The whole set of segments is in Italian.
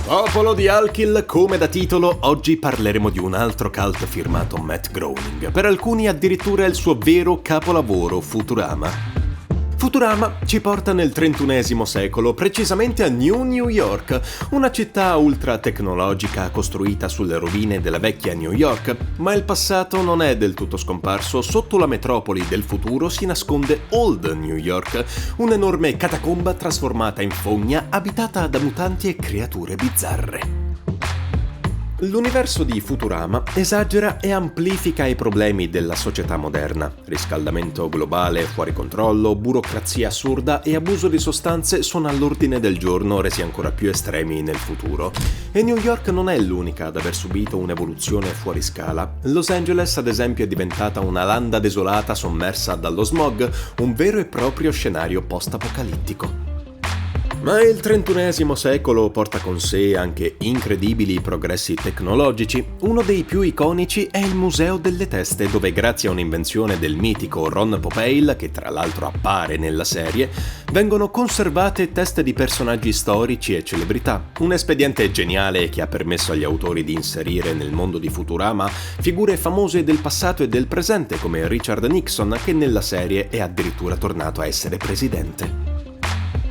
Popolo di Alkyl, come da titolo, oggi parleremo di un altro cult firmato Matt Groening, per alcuni addirittura il suo vero capolavoro, Futurama. Futurama ci porta nel XXI secolo, precisamente a New York, una città ultra tecnologica costruita sulle rovine della vecchia New York, ma il passato non è del tutto scomparso. Sotto la metropoli del futuro si nasconde Old New York, un'enorme catacomba trasformata in fogna abitata da mutanti e creature bizzarre. L'universo di Futurama esagera e amplifica i problemi della società moderna. Riscaldamento globale fuori controllo, burocrazia assurda e abuso di sostanze sono all'ordine del giorno, resi ancora più estremi nel futuro. E New York non è l'unica ad aver subito un'evoluzione fuori scala. Los Angeles, ad esempio, è diventata una landa desolata sommersa dallo smog, un vero e proprio scenario post-apocalittico. Ma il XXI secolo porta con sé anche incredibili progressi tecnologici. Uno dei più iconici è il Museo delle Teste, dove grazie a un'invenzione del mitico Ron Popeil, che tra l'altro appare nella serie, vengono conservate teste di personaggi storici e celebrità. Un espediente geniale che ha permesso agli autori di inserire nel mondo di Futurama figure famose del passato e del presente, come Richard Nixon, che nella serie è addirittura tornato a essere presidente.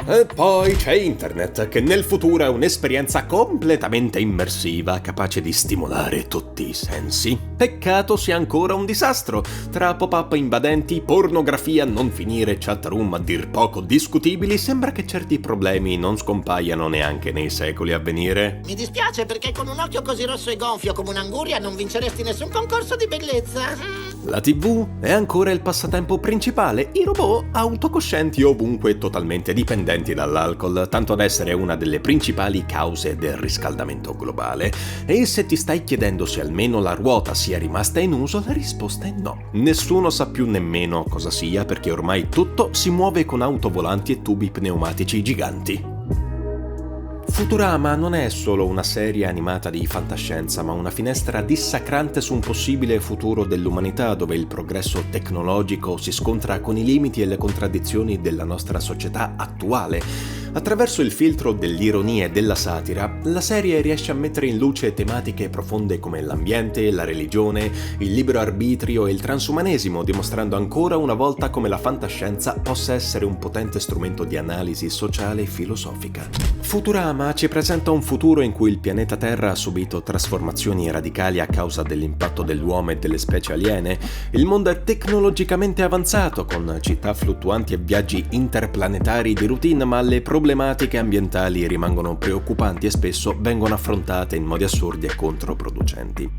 E poi c'è Internet, che nel futuro è un'esperienza completamente immersiva, capace di stimolare tutti i sensi. Peccato sia ancora un disastro, tra pop-up invadenti, pornografia a non finire, chatroom a dir poco discutibili, sembra che certi problemi non scompaiano neanche nei secoli a venire. Mi dispiace perché con un occhio così rosso e gonfio come un'anguria non vinceresti nessun concorso di bellezza. La TV è ancora il passatempo principale, i robot autocoscienti ovunque e totalmente dipendenti dall'alcol, tanto da essere una delle principali cause del riscaldamento globale. E se ti stai chiedendo se almeno la ruota sia rimasta in uso, la risposta è no. Nessuno sa più nemmeno cosa sia, perché ormai tutto si muove con autovolanti e tubi pneumatici giganti. Futurama non è solo una serie animata di fantascienza, ma una finestra dissacrante su un possibile futuro dell'umanità, dove il progresso tecnologico si scontra con i limiti e le contraddizioni della nostra società attuale. Attraverso il filtro dell'ironia e della satira, la serie riesce a mettere in luce tematiche profonde come l'ambiente, la religione, il libero arbitrio e il transumanesimo, dimostrando ancora una volta come la fantascienza possa essere un potente strumento di analisi sociale e filosofica. Futurama ci presenta un futuro in cui il pianeta Terra ha subito trasformazioni radicali a causa dell'impatto dell'uomo e delle specie aliene. Il mondo è tecnologicamente avanzato, con città fluttuanti e viaggi interplanetari di routine, ma le problematiche ambientali rimangono preoccupanti e spesso vengono affrontate in modi assurdi e controproducenti.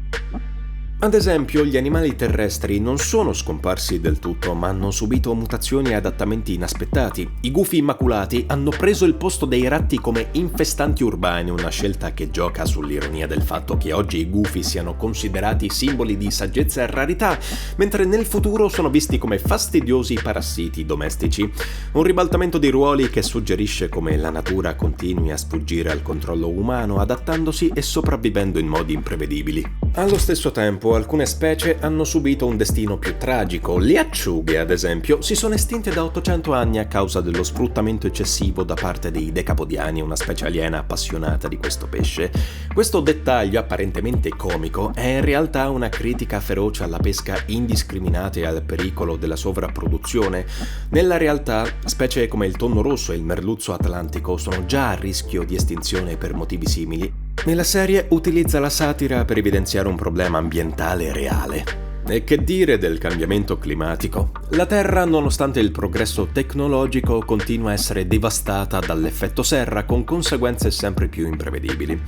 Ad esempio, gli animali terrestri non sono scomparsi del tutto, ma hanno subito mutazioni e adattamenti inaspettati. I gufi immaculati hanno preso il posto dei ratti come infestanti urbani, una scelta che gioca sull'ironia del fatto che oggi i gufi siano considerati simboli di saggezza e rarità, mentre nel futuro sono visti come fastidiosi parassiti domestici. Un ribaltamento di ruoli che suggerisce come la natura continui a sfuggire al controllo umano, adattandosi e sopravvivendo in modi imprevedibili. Allo stesso tempo, alcune specie hanno subito un destino più tragico. Le acciughe, ad esempio, si sono estinte da 800 anni a causa dello sfruttamento eccessivo da parte dei decapodiani, una specie aliena appassionata di questo pesce. Questo dettaglio apparentemente comico è in realtà una critica feroce alla pesca indiscriminata e al pericolo della sovrapproduzione. Nella realtà, specie come il tonno rosso e il merluzzo atlantico sono già a rischio di estinzione per motivi simili. Nella serie utilizza la satira per evidenziare un problema ambientale reale. E che dire del cambiamento climatico? La Terra, nonostante il progresso tecnologico, continua a essere devastata dall'effetto serra, con conseguenze sempre più imprevedibili.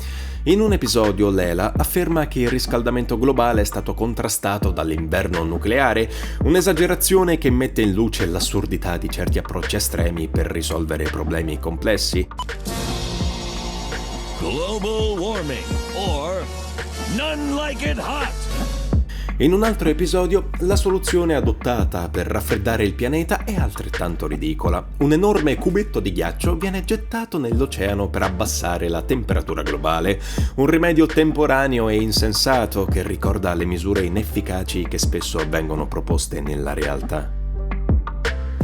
In un episodio, Leela afferma che il riscaldamento globale è stato contrastato dall'inverno nucleare, un'esagerazione che mette in luce l'assurdità di certi approcci estremi per risolvere problemi complessi. Global warming, or none like it hot. In un altro episodio, la soluzione adottata per raffreddare il pianeta è altrettanto ridicola. Un enorme cubetto di ghiaccio viene gettato nell'oceano per abbassare la temperatura globale, un rimedio temporaneo e insensato che ricorda le misure inefficaci che spesso vengono proposte nella realtà.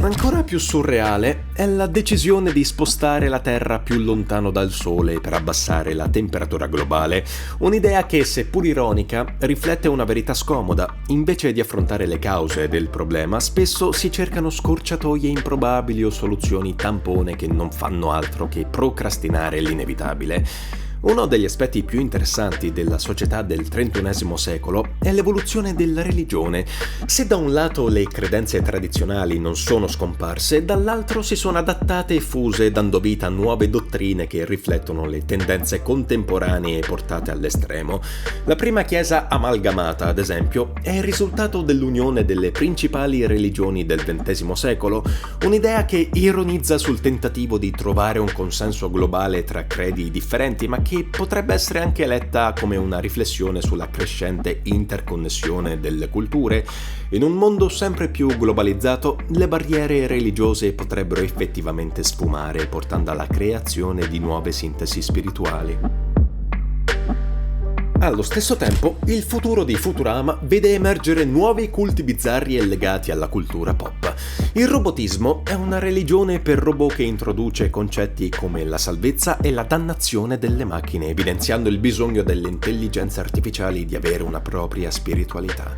Ancora più surreale è la decisione di spostare la Terra più lontano dal Sole per abbassare la temperatura globale, un'idea che, seppur ironica, riflette una verità scomoda. Invece di affrontare le cause del problema, spesso si cercano scorciatoie improbabili o soluzioni tampone che non fanno altro che procrastinare l'inevitabile. Uno degli aspetti più interessanti della società del XXI secolo è l'evoluzione della religione. Se da un lato le credenze tradizionali non sono scomparse, dall'altro si sono adattate e fuse, dando vita a nuove dottrine che riflettono le tendenze contemporanee portate all'estremo. La prima chiesa amalgamata, ad esempio, è il risultato dell'unione delle principali religioni del XX secolo, un'idea che ironizza sul tentativo di trovare un consenso globale tra credi differenti, ma che potrebbe essere anche letta come una riflessione sulla crescente interconnessione delle culture. In un mondo sempre più globalizzato, le barriere religiose potrebbero effettivamente sfumare, portando alla creazione di nuove sintesi spirituali. Allo stesso tempo, il futuro di Futurama vede emergere nuovi culti bizzarri e legati alla cultura pop. Il robotismo è una religione per robot che introduce concetti come la salvezza e la dannazione delle macchine, evidenziando il bisogno delle intelligenze artificiali di avere una propria spiritualità.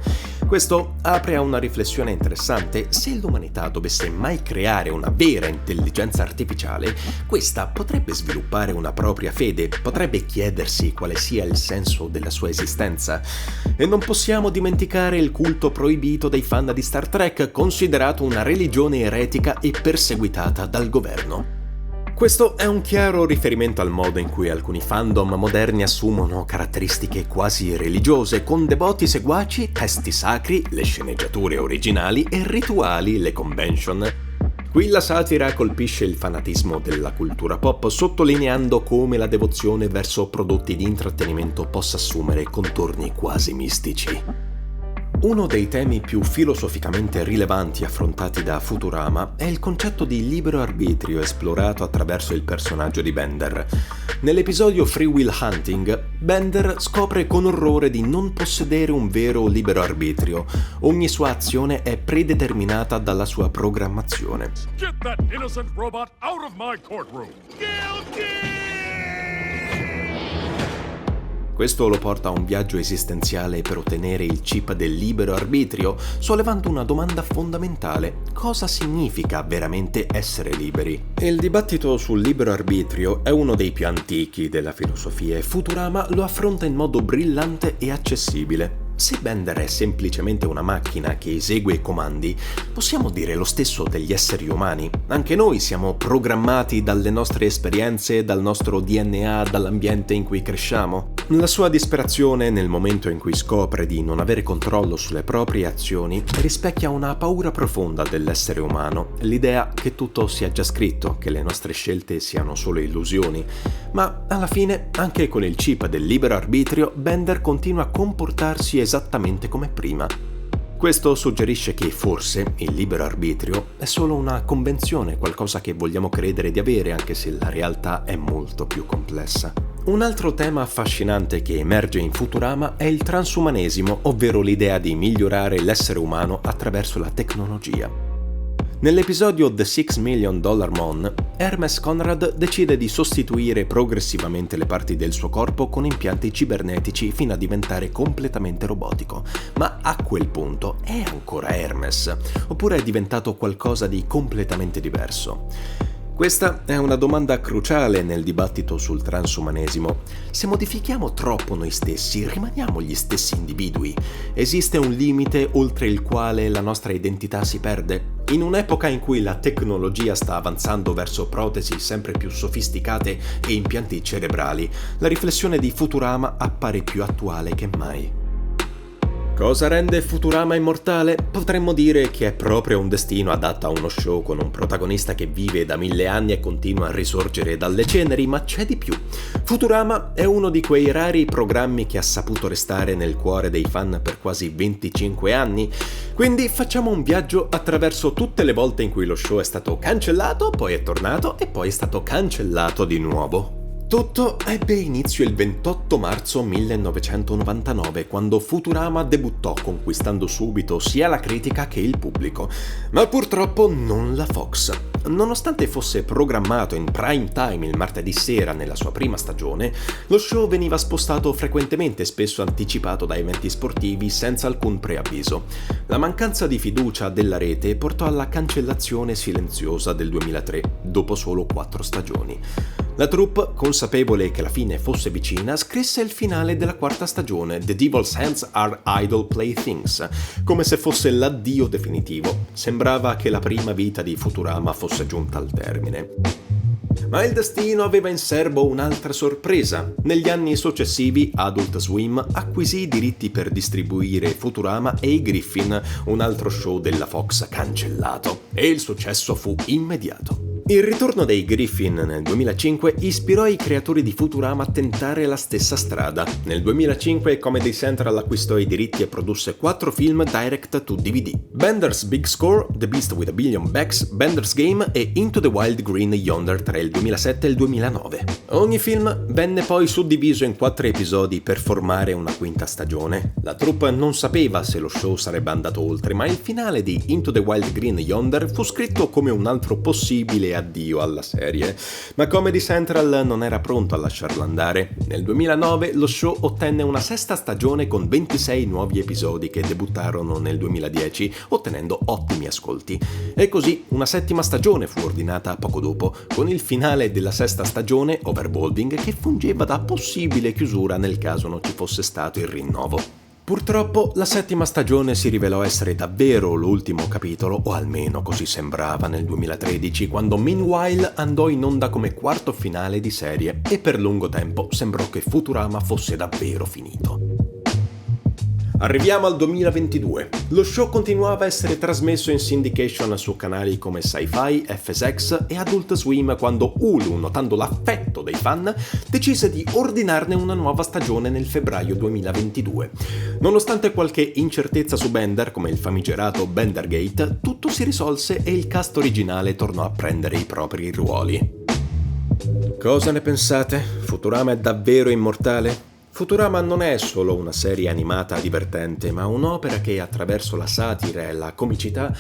Questo apre a una riflessione interessante. Se l'umanità dovesse mai creare una vera intelligenza artificiale, questa potrebbe sviluppare una propria fede, potrebbe chiedersi quale sia il senso della sua esistenza. E non possiamo dimenticare il culto proibito dei fan di Star Trek, considerato una religione eretica e perseguitata dal governo. Questo è un chiaro riferimento al modo in cui alcuni fandom moderni assumono caratteristiche quasi religiose, con devoti seguaci, testi sacri, le sceneggiature originali e rituali, le convention. Qui la satira colpisce il fanatismo della cultura pop, sottolineando come la devozione verso prodotti di intrattenimento possa assumere contorni quasi mistici. Uno dei temi più filosoficamente rilevanti affrontati da Futurama è il concetto di libero arbitrio esplorato attraverso il personaggio di Bender. Nell'episodio Free Will Hunting, Bender scopre con orrore di non possedere un vero libero arbitrio. Ogni sua azione è predeterminata dalla sua programmazione. Get that innocent robot out of my courtroom! Guilty! Questo lo porta a un viaggio esistenziale per ottenere il chip del libero arbitrio, sollevando una domanda fondamentale: cosa significa veramente essere liberi? Il dibattito sul libero arbitrio è uno dei più antichi della filosofia e Futurama lo affronta in modo brillante e accessibile. Se Bender è semplicemente una macchina che esegue comandi, possiamo dire lo stesso degli esseri umani. Anche noi siamo programmati dalle nostre esperienze, dal nostro DNA, dall'ambiente in cui cresciamo. La sua disperazione nel momento in cui scopre di non avere controllo sulle proprie azioni rispecchia una paura profonda dell'essere umano, l'idea che tutto sia già scritto, che le nostre scelte siano solo illusioni. Ma alla fine, anche con il chip del libero arbitrio, Bender continua a comportarsi esattamente come prima. Questo suggerisce che forse il libero arbitrio è solo una convenzione, qualcosa che vogliamo credere di avere, anche se la realtà è molto più complessa. Un altro tema affascinante che emerge in Futurama è il transumanesimo, ovvero l'idea di migliorare l'essere umano attraverso la tecnologia. Nell'episodio The $6 Million Man, Hermes Conrad decide di sostituire progressivamente le parti del suo corpo con impianti cibernetici fino a diventare completamente robotico. Ma a quel punto è ancora Hermes, oppure è diventato qualcosa di completamente diverso? Questa è una domanda cruciale nel dibattito sul transumanesimo. Se modifichiamo troppo noi stessi, rimaniamo gli stessi individui? Esiste un limite oltre il quale la nostra identità si perde? In un'epoca in cui la tecnologia sta avanzando verso protesi sempre più sofisticate e impianti cerebrali, la riflessione di Futurama appare più attuale che mai. Cosa rende Futurama immortale? Potremmo dire che è proprio un destino adatto a uno show con un protagonista che vive da 1000 anni e continua a risorgere dalle ceneri, ma c'è di più. Futurama è uno di quei rari programmi che ha saputo restare nel cuore dei fan per quasi 25 anni. Quindi facciamo un viaggio attraverso tutte le volte in cui lo show è stato cancellato, poi è tornato e poi è stato cancellato di nuovo. Tutto ebbe inizio il 28 marzo 1999, quando Futurama debuttò, conquistando subito sia la critica che il pubblico, ma purtroppo non la Fox. Nonostante fosse programmato in prime time il martedì sera nella sua prima stagione, lo show veniva spostato frequentemente e spesso anticipato da eventi sportivi senza alcun preavviso. La mancanza di fiducia della rete portò alla cancellazione silenziosa del 2003, dopo solo 4 stagioni. La troupe, consapevole che la fine fosse vicina, scrisse il finale della 4ª stagione, The Devil's Hands Are Idle Playthings, come se fosse l'addio definitivo. Sembrava che la prima vita di Futurama fosse giunta al termine. Ma il destino aveva in serbo un'altra sorpresa. Negli anni successivi Adult Swim acquisì i diritti per distribuire Futurama e i Griffin, un altro show della Fox cancellato, e il successo fu immediato. Il ritorno dei Griffin nel 2005 ispirò i creatori di Futurama a tentare la stessa strada. Nel 2005 Comedy Central acquistò i diritti e produsse 4 film direct to DVD: Bender's Big Score, The Beast with a Billion Backs, Bender's Game e Into the Wild Green Yonder tra il 2007 e il 2009. Ogni film venne poi suddiviso in 4 episodi per formare una 5ª stagione. La troupe non sapeva se lo show sarebbe andato oltre, ma il finale di Into the Wild Green Yonder fu scritto come un altro possibile addio alla serie, ma Comedy Central non era pronto a lasciarlo andare. Nel 2009 lo show ottenne una 6ª stagione con 26 nuovi episodi che debuttarono nel 2010, ottenendo ottimi ascolti. E così una 7ª stagione fu ordinata poco dopo, con il finale della 6ª stagione, Overbolding, che fungeva da possibile chiusura nel caso non ci fosse stato il rinnovo. Purtroppo la 7ª stagione si rivelò essere davvero l'ultimo capitolo, o almeno così sembrava nel 2013, quando Meanwhile andò in onda come 4º finale di serie, e per lungo tempo sembrò che Futurama fosse davvero finito. Arriviamo al 2022. Lo show continuava a essere trasmesso in syndication su canali come Sci-Fi, FSX e Adult Swim quando Hulu, notando l'affetto dei fan, decise di ordinarne una nuova stagione nel febbraio 2022. Nonostante qualche incertezza su Bender, come il famigerato Bendergate, tutto si risolse e il cast originale tornò a prendere i propri ruoli. Cosa ne pensate? Futurama è davvero immortale? Futurama non è solo una serie animata divertente, ma un'opera che attraverso la satira e la comicità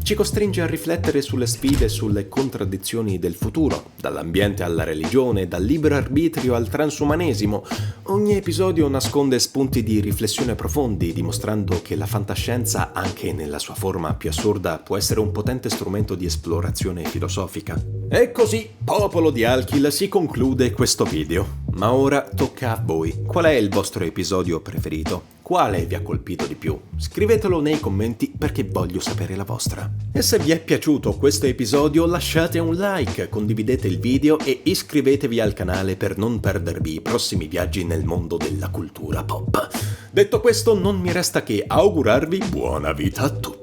ci costringe a riflettere sulle sfide e sulle contraddizioni del futuro, dall'ambiente alla religione, dal libero arbitrio al transumanesimo. Ogni episodio nasconde spunti di riflessione profondi, dimostrando che la fantascienza, anche nella sua forma più assurda, può essere un potente strumento di esplorazione filosofica. E così, popolo di Alkill, si conclude questo video. Ma ora tocca a voi. Qual è il vostro episodio preferito? Quale vi ha colpito di più? Scrivetelo nei commenti perché voglio sapere la vostra. E se vi è piaciuto questo episodio lasciate un like, condividete il video e iscrivetevi al canale per non perdervi i prossimi viaggi nel mondo della cultura pop. Detto questo, non mi resta che augurarvi buona vita a tutti.